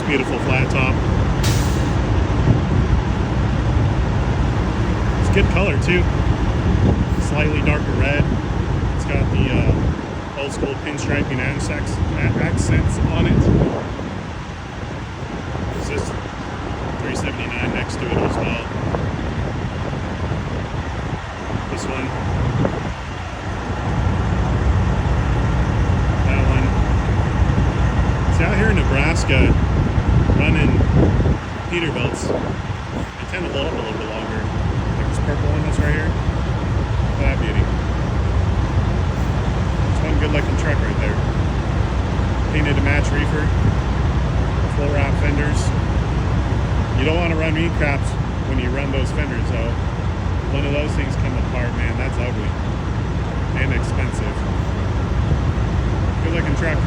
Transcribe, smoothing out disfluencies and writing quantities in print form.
Beautiful flat top. It's good color too. Slightly darker red. It's got the old school pinstriping accents on it. There's this 379 next to it as well. This one. That one. See, out here in Nebraska, running Peterbilts, they tend to hold up a little bit longer. Like this purple one that's right here. Look at that beauty. It's one good looking truck right there. Painted to match reefer. Full wrap fenders. You don't want to run meat craps when you run those fenders though. One of those things come apart, man, that's ugly. And expensive. Good looking truck.